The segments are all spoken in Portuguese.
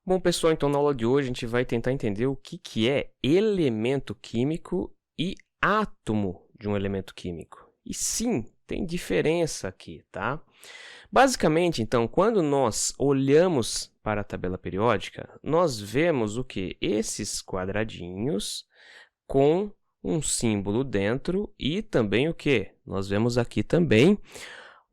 Bom, pessoal, então na aula de hoje a gente vai tentar entender o que é elemento químico e átomo de um elemento químico. E sim, tem diferença aqui, tá? Basicamente, então, quando nós olhamos para a tabela periódica, nós vemos o que? Esses quadradinhos com um símbolo dentro e também o que? Nós vemos aqui também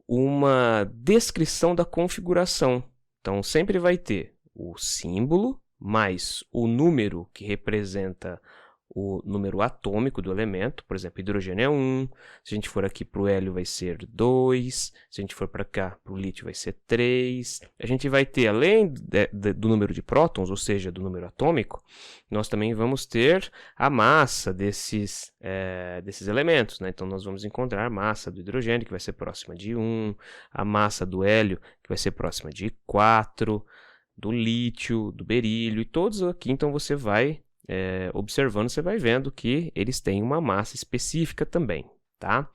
uma descrição da configuração. Então, sempre vai ter o símbolo mais o número que representa o número atômico do elemento. Por exemplo, hidrogênio é 1, se a gente for aqui para o hélio vai ser 2, se a gente for para cá para o lítio vai ser 3. A gente vai ter, além do número de prótons, ou seja, do número atômico, nós também vamos ter a massa desses elementos, né? Então, nós vamos encontrar a massa do hidrogênio, que vai ser próxima de 1, a massa do hélio, que vai ser próxima de 4, do lítio, do berílio, e todos aqui, então, você vai observando, você vai vendo que eles têm uma massa específica também, tá?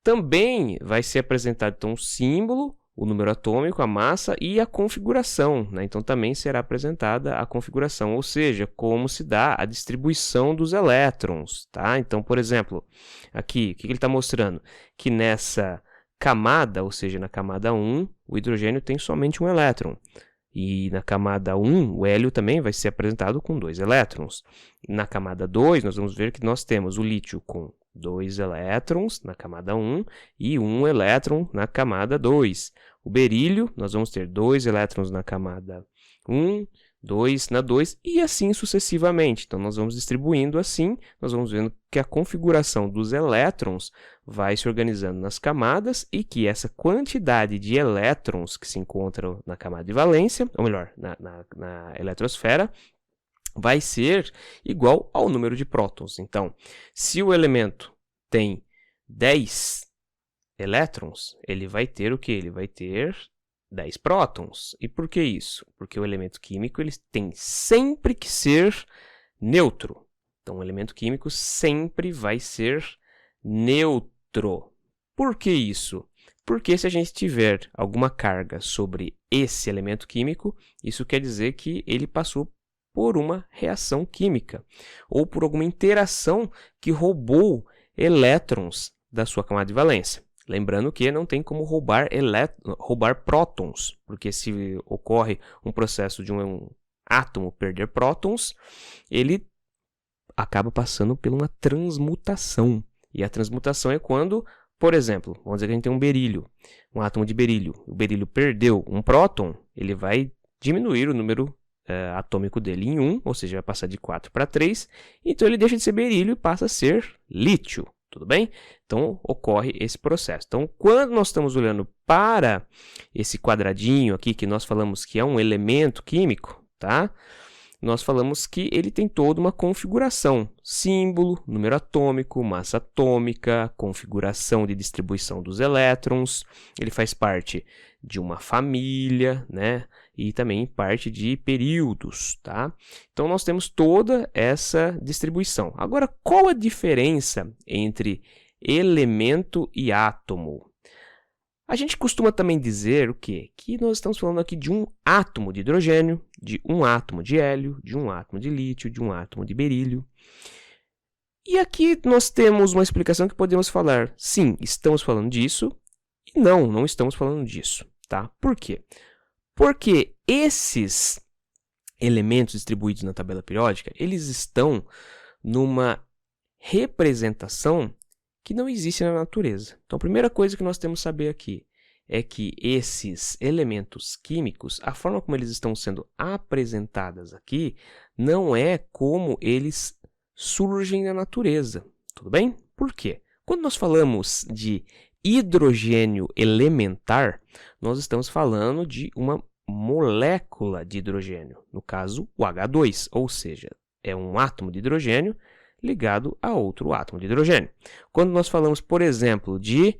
Também vai ser apresentado, então, o símbolo, o número atômico, a massa e a configuração, né? Então, também será apresentada a configuração, ou seja, como se dá a distribuição dos elétrons, tá? Então, por exemplo, aqui, o que ele está mostrando? Que nessa camada, ou seja, na camada 1, o hidrogênio tem somente um elétron. E na camada 1, o hélio também vai ser apresentado com 2 elétrons. Na camada 2, nós vamos ver que nós temos o lítio com 2 elétrons na camada 1 e 1 elétron na camada 2. O berílio, nós vamos ter 2 elétrons na camada 1, 2 na 2 e assim sucessivamente. Então, nós vamos distribuindo assim, nós vamos vendo que a configuração dos elétrons vai se organizando nas camadas e que essa quantidade de elétrons que se encontram na camada de valência, ou melhor, na eletrosfera, vai ser igual ao número de prótons. Então, se o elemento tem 10 elétrons, ele vai ter o que? Ele vai ter 10 prótons. E por que isso? Porque o elemento químico ele tem sempre que ser neutro. Então, o elemento químico sempre vai ser neutro. Por que isso? Porque se a gente tiver alguma carga sobre esse elemento químico, isso quer dizer que ele passou por uma reação química ou por alguma interação que roubou elétrons da sua camada de valência. Lembrando que não tem como roubar prótons, porque se ocorre um processo de um átomo perder prótons, ele acaba passando por uma transmutação. E a transmutação é quando, por exemplo, vamos dizer que a gente tem um berílio, um átomo de berílio. O berílio perdeu um próton, ele vai diminuir o número atômico dele em 1, ou seja, vai passar de 4 para 3, então ele deixa de ser berílio e passa a ser lítio. Tudo bem? Então, ocorre esse processo. Então, quando nós estamos olhando para esse quadradinho aqui, que nós falamos que é um elemento químico, tá? Nós falamos que ele tem toda uma configuração. Símbolo, número atômico, massa atômica, configuração de distribuição dos elétrons. Ele faz parte de uma família, né? E também parte de períodos, tá? Então, nós temos toda essa distribuição. Agora, qual a diferença entre elemento e átomo? A gente costuma também dizer o quê? Que nós estamos falando aqui de um átomo de hidrogênio, de um átomo de hélio, de um átomo de lítio, de um átomo de berílio. E aqui nós temos uma explicação que podemos falar, sim, estamos falando disso, e não estamos falando disso, tá? Por quê? Porque esses elementos distribuídos na tabela periódica, eles estão numa representação que não existe na natureza. Então, a primeira coisa que nós temos que saber aqui é que esses elementos químicos, a forma como eles estão sendo apresentados aqui, não é como eles surgem na natureza. Tudo bem? Por quê? Quando nós falamos de hidrogênio elementar, nós estamos falando de uma molécula de hidrogênio, no caso o H2, ou seja, é um átomo de hidrogênio ligado a outro átomo de hidrogênio. Quando nós falamos, por exemplo, de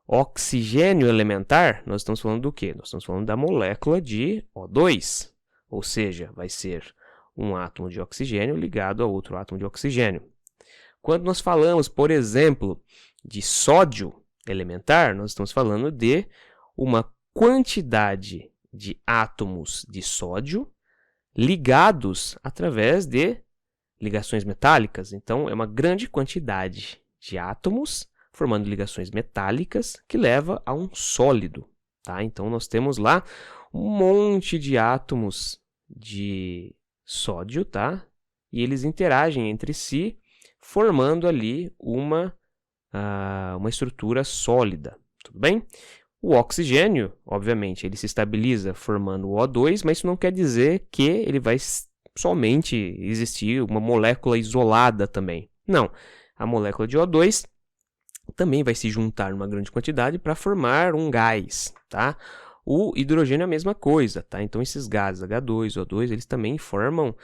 oxigênio elementar, nós estamos falando do quê? Nós estamos falando da molécula de O2, ou seja, vai ser um átomo de oxigênio ligado a outro átomo de oxigênio. Quando nós falamos, por exemplo, de sódio elementar, nós estamos falando de uma quantidade de átomos de sódio ligados através de ligações metálicas. Então, é uma grande quantidade de átomos formando ligações metálicas que leva a um sólido. Tá? Então, nós temos lá um monte de átomos de sódio, tá? E eles interagem entre si, formando ali uma estrutura sólida. Tudo bem? O oxigênio, obviamente, ele se estabiliza formando o O2, mas isso não quer dizer que ele vai somente existir uma molécula isolada também. Não, a molécula de O2 também vai se juntar numa grande quantidade para formar um gás, tá? O hidrogênio é a mesma coisa, tá? Então, esses gases H2, O2, eles também formam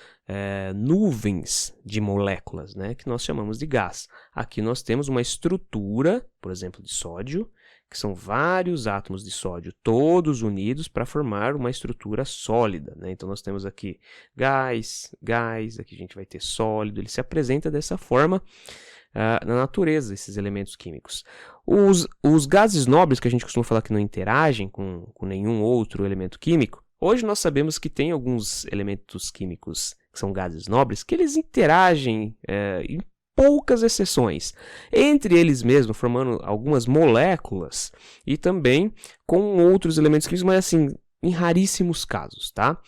nuvens de moléculas, né? Que nós chamamos de gás. Aqui nós temos uma estrutura, por exemplo, de sódio, que são vários átomos de sódio, todos unidos para formar uma estrutura sólida, né? Então, nós temos aqui gás, aqui a gente vai ter sólido, ele se apresenta dessa forma na natureza, esses elementos químicos. Os gases nobres, que a gente costuma falar que não interagem com nenhum outro elemento químico, hoje nós sabemos que tem alguns elementos químicos que são gases nobres, que eles interagem em poucas exceções, entre eles mesmos, formando algumas moléculas e também com outros elementos químicos, mas assim, em raríssimos casos, tá?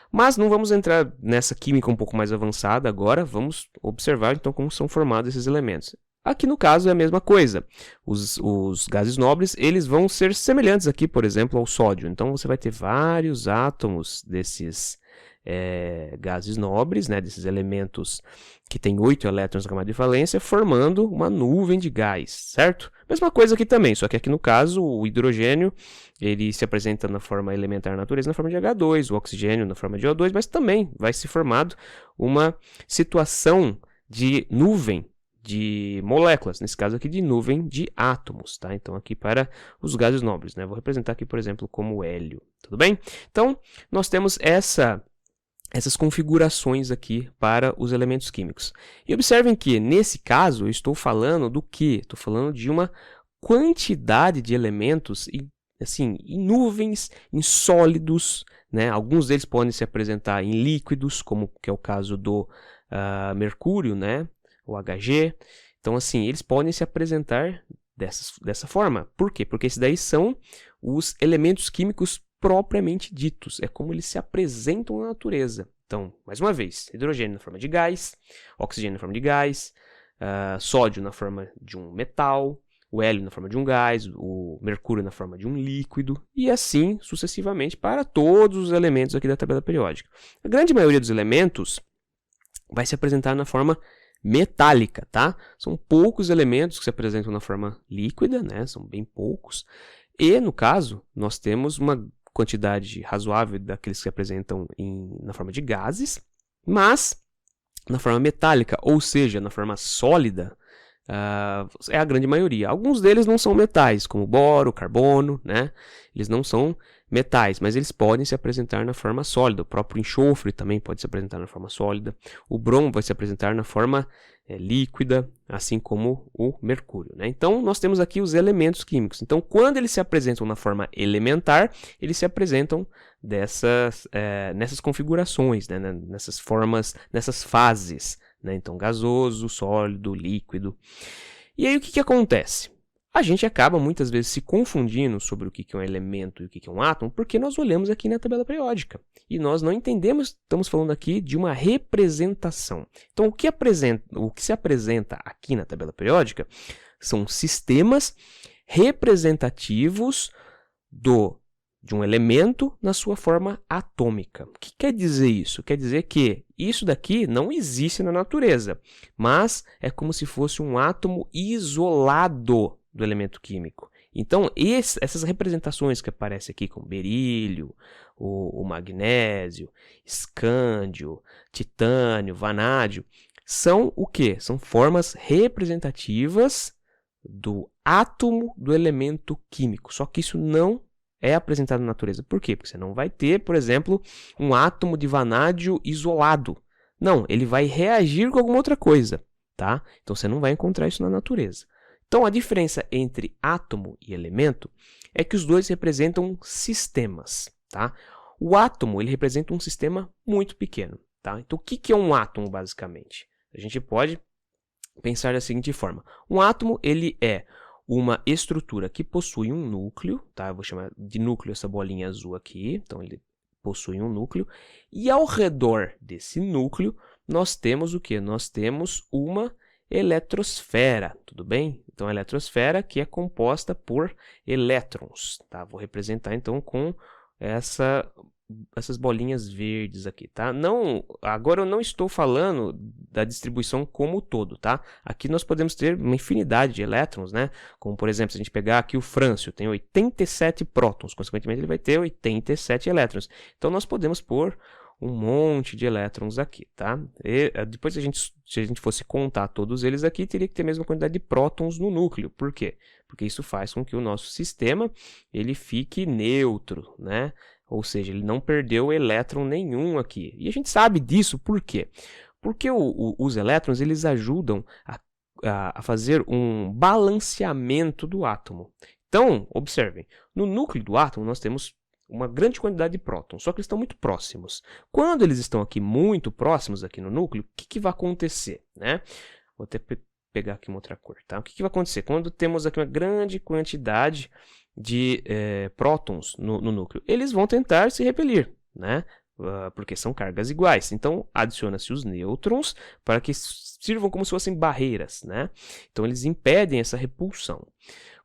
Mas não vamos entrar nessa química um pouco mais avançada agora, vamos observar então como são formados esses elementos. Aqui no caso é a mesma coisa, os gases nobres eles vão ser semelhantes aqui, por exemplo, ao sódio. Então você vai ter vários átomos desses gases nobres, né, desses elementos que têm 8 elétrons na camada de valência, formando uma nuvem de gás, certo? Mesma coisa aqui também, só que aqui no caso o hidrogênio ele se apresenta na forma elementar da natureza, na forma de H2, o oxigênio na forma de O2, mas também vai se formado uma situação de nuvem de moléculas, nesse caso aqui de nuvem de átomos, tá? Então aqui para os gases nobres, né? Vou representar aqui, por exemplo, como hélio, tudo bem? Então, nós temos essas configurações aqui para os elementos químicos. E observem que, nesse caso, eu estou falando do quê? Estou falando de uma quantidade de elementos assim, em nuvens, em sólidos, né? Alguns deles podem se apresentar em líquidos, como que é o caso do mercúrio, né? O Hg. Então, assim, eles podem se apresentar dessa forma. Por quê? Porque esses daí são os elementos químicos propriamente ditos. É como eles se apresentam na natureza. Então, mais uma vez, hidrogênio na forma de gás, oxigênio na forma de gás, sódio na forma de um metal, o hélio na forma de um gás, o mercúrio na forma de um líquido, e assim sucessivamente para todos os elementos aqui da tabela periódica. A grande maioria dos elementos vai se apresentar na forma metálica, tá? São poucos elementos que se apresentam na forma líquida, né? São bem poucos. E, no caso, nós temos uma quantidade razoável daqueles que se apresentam na forma de gases, mas na forma metálica, ou seja, na forma sólida, é a grande maioria. Alguns deles não são metais, como o boro, o carbono, né? Eles não são metais, mas eles podem se apresentar na forma sólida. O próprio enxofre também pode se apresentar na forma sólida. O bromo vai se apresentar na forma líquida, assim como o mercúrio, né? Então, nós temos aqui os elementos químicos. Então, quando eles se apresentam na forma elementar, eles se apresentam nessas configurações, né? Nessas formas, nessas fases, né? Então, gasoso, sólido, líquido. E aí, o que acontece? A gente acaba muitas vezes se confundindo sobre o que é um elemento e o que é um átomo, porque nós olhamos aqui na tabela periódica e nós não entendemos, estamos falando aqui de uma representação. Então, o que se apresenta aqui na tabela periódica são sistemas representativos de um elemento na sua forma atômica. O que quer dizer isso? Quer dizer que isso daqui não existe na natureza, mas é como se fosse um átomo isolado do elemento químico. Então, essas representações que aparecem aqui, como berílio, o magnésio, escândio, titânio, vanádio, são o quê? São formas representativas do átomo do elemento químico. Só que isso não é apresentado na natureza. Por quê? Porque você não vai ter, por exemplo, um átomo de vanádio isolado. Não, ele vai reagir com alguma outra coisa, tá? Então, você não vai encontrar isso na natureza. Então, a diferença entre átomo e elemento é que os dois representam sistemas, tá? O átomo, ele representa um sistema muito pequeno, tá? Então, o que é um átomo, basicamente? A gente pode pensar da seguinte forma. Um átomo, ele é uma estrutura que possui um núcleo, tá? Eu vou chamar de núcleo essa bolinha azul aqui. Então, ele possui um núcleo. E ao redor desse núcleo, nós temos o quê? Nós temos uma eletrosfera, tudo bem? Então, a eletrosfera que é composta por elétrons, tá? Vou representar, então, com essas bolinhas verdes aqui, tá? Agora eu não estou falando da distribuição como um todo, tá? Aqui nós podemos ter uma infinidade de elétrons, né? Como, por exemplo, se a gente pegar aqui o frâncio, tem 87 prótons, consequentemente ele vai ter 87 elétrons. Então, nós podemos pôr um monte de elétrons aqui, tá? E depois, se a gente fosse contar todos eles aqui, teria que ter a mesma quantidade de prótons no núcleo. Por quê? Porque isso faz com que o nosso sistema ele fique neutro, né? Ou seja, ele não perdeu elétron nenhum aqui. E a gente sabe disso por quê? Porque os elétrons eles ajudam a fazer um balanceamento do átomo. Então, observem, no núcleo do átomo nós temos uma grande quantidade de prótons, só que eles estão muito próximos. Quando eles estão aqui muito próximos aqui no núcleo, o que vai acontecer, né? Vou até pegar aqui uma outra cor, tá? O que vai acontecer? Quando temos aqui uma grande quantidade de prótons no núcleo, eles vão tentar se repelir, né? Porque são cargas iguais. Então, adiciona-se os nêutrons para que sirvam como se fossem barreiras, né? Então, eles impedem essa repulsão.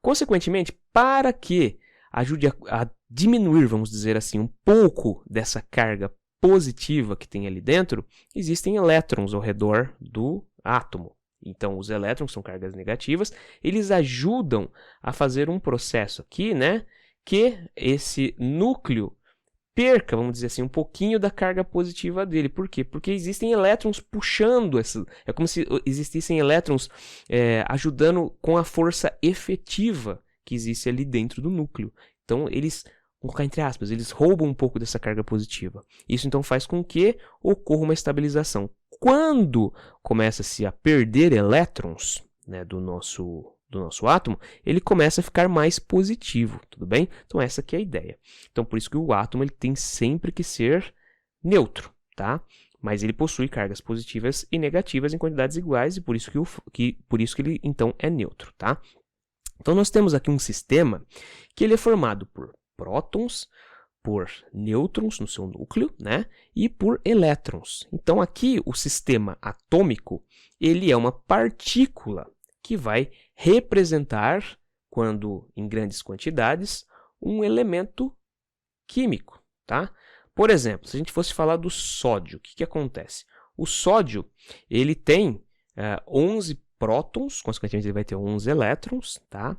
Consequentemente, para que ajude a diminuir, vamos dizer assim, um pouco dessa carga positiva que tem ali dentro, existem elétrons ao redor do átomo. Então, os elétrons são cargas negativas, eles ajudam a fazer um processo aqui, né, que esse núcleo perca, vamos dizer assim, um pouquinho da carga positiva dele. Por quê? Porque existem elétrons puxando, é como se existissem elétrons ajudando com a força efetiva que existe ali dentro do núcleo. Então, eles, vou colocar entre aspas, eles roubam um pouco dessa carga positiva. Isso, então, faz com que ocorra uma estabilização. Quando começa-se a perder elétrons, né, do nosso átomo, ele começa a ficar mais positivo, tudo bem? Então, essa aqui é a ideia. Então, por isso que o átomo ele tem sempre que ser neutro, tá? Mas ele possui cargas positivas e negativas em quantidades iguais, e por isso que ele, então, é neutro, tá? Então, nós temos aqui um sistema que ele é formado por prótons, por nêutrons no seu núcleo, né? E por elétrons. Então, aqui, o sistema atômico, ele é uma partícula que vai representar, quando em grandes quantidades, um elemento químico, tá? Por exemplo, se a gente fosse falar do sódio, o que acontece? O sódio, ele tem 11 prótons, consequentemente ele vai ter 11 elétrons, tá?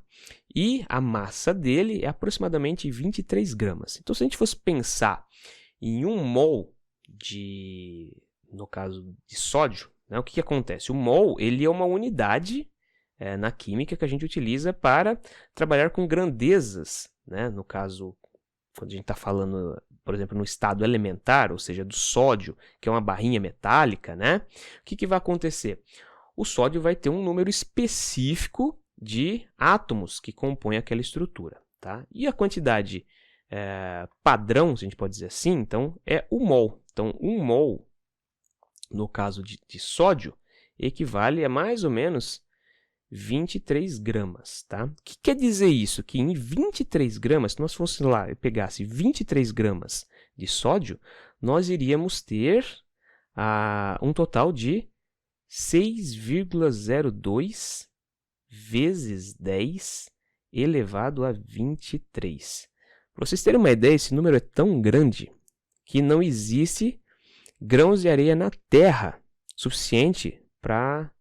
E a massa dele é aproximadamente 23 gramas. Então, se a gente fosse pensar em 1 mol no caso de sódio, né, o que acontece? O mol, ele é uma unidade na química que a gente utiliza para trabalhar com grandezas, né? No caso, quando a gente está falando, por exemplo, no estado elementar, ou seja, do sódio, que é uma barrinha metálica, né? O que vai acontecer? O sódio vai ter um número específico de átomos que compõem aquela estrutura, tá? E a quantidade padrão, se a gente pode dizer assim, então, é o mol. Então, 1 mol, no caso de sódio, equivale a mais ou menos 23 gramas, tá? O que quer dizer isso? Que em 23 gramas, se nós fôssemos lá e pegasse 23 gramas de sódio, nós iríamos ter um total de 6,02 vezes 10 elevado a 23. Para vocês terem uma ideia, esse número é tão grande que não existe grãos de areia na Terra suficiente para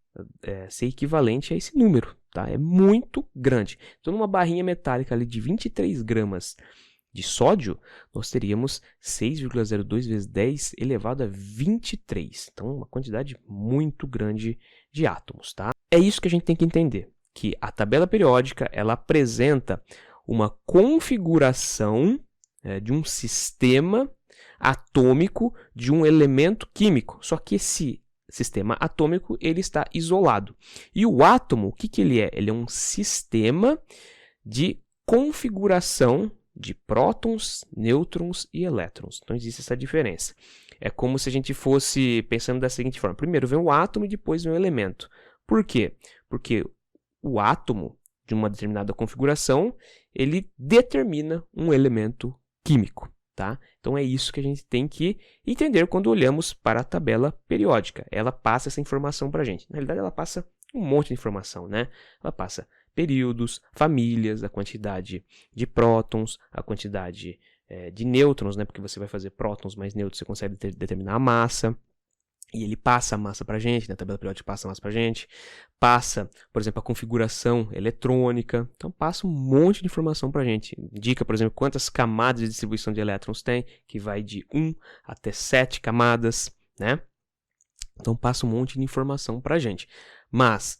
ser equivalente a esse número, tá? É muito grande. Então, numa barrinha metálica ali de 23 gramas de sódio, nós teríamos 6,02 vezes 10 elevado a 23. Então, uma quantidade muito grande de átomos, tá? É isso que a gente tem que entender, que a tabela periódica, ela apresenta uma configuração de um sistema atômico de um elemento químico, só que esse sistema atômico ele está isolado. E o átomo, o que ele é? Ele é um sistema de configuração de prótons, nêutrons e elétrons. Então existe essa diferença. É como se a gente fosse pensando da seguinte forma: primeiro vem o átomo e depois vem o elemento. Por quê? Porque o átomo de uma determinada configuração, ele determina um elemento químico, tá? Então é isso que a gente tem que entender quando olhamos para a tabela periódica. Ela passa essa informação para a gente. Na realidade, ela passa um monte de informação, né? Ela passa períodos, famílias, a quantidade de prótons, a quantidade de nêutrons, né? Porque você vai fazer prótons mais nêutrons, você consegue determinar a massa. E ele passa a massa para a gente, na tabela periódica passa a massa para a gente, passa, por exemplo, a configuração eletrônica, então passa um monte de informação para a gente. Indica, por exemplo, quantas camadas de distribuição de elétrons tem, que vai de 1 até 7 camadas, né? Então passa um monte de informação para a gente. Mas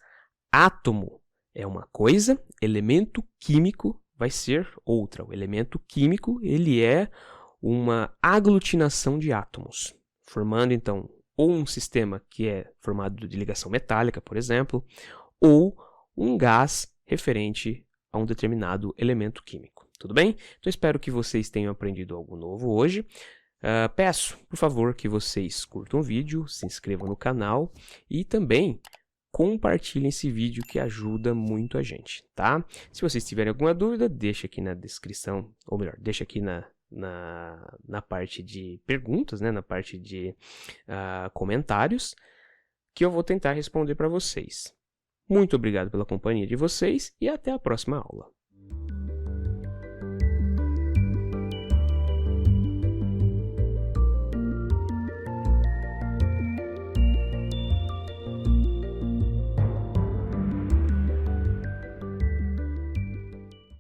átomo é uma coisa, elemento químico vai ser outra. O elemento químico, ele é uma aglutinação de átomos, formando então ou um sistema que é formado de ligação metálica, por exemplo, ou um gás referente a um determinado elemento químico. Tudo bem? Então espero que vocês tenham aprendido algo novo hoje. Peço, por favor, que vocês curtam o vídeo, se inscrevam no canal e também compartilhem esse vídeo que ajuda muito a gente, tá? Se vocês tiverem alguma dúvida, deixa aqui na descrição, ou melhor, deixa aqui na parte de perguntas, né, na parte de comentários, que eu vou tentar responder para vocês. Muito obrigado pela companhia de vocês e até a próxima aula.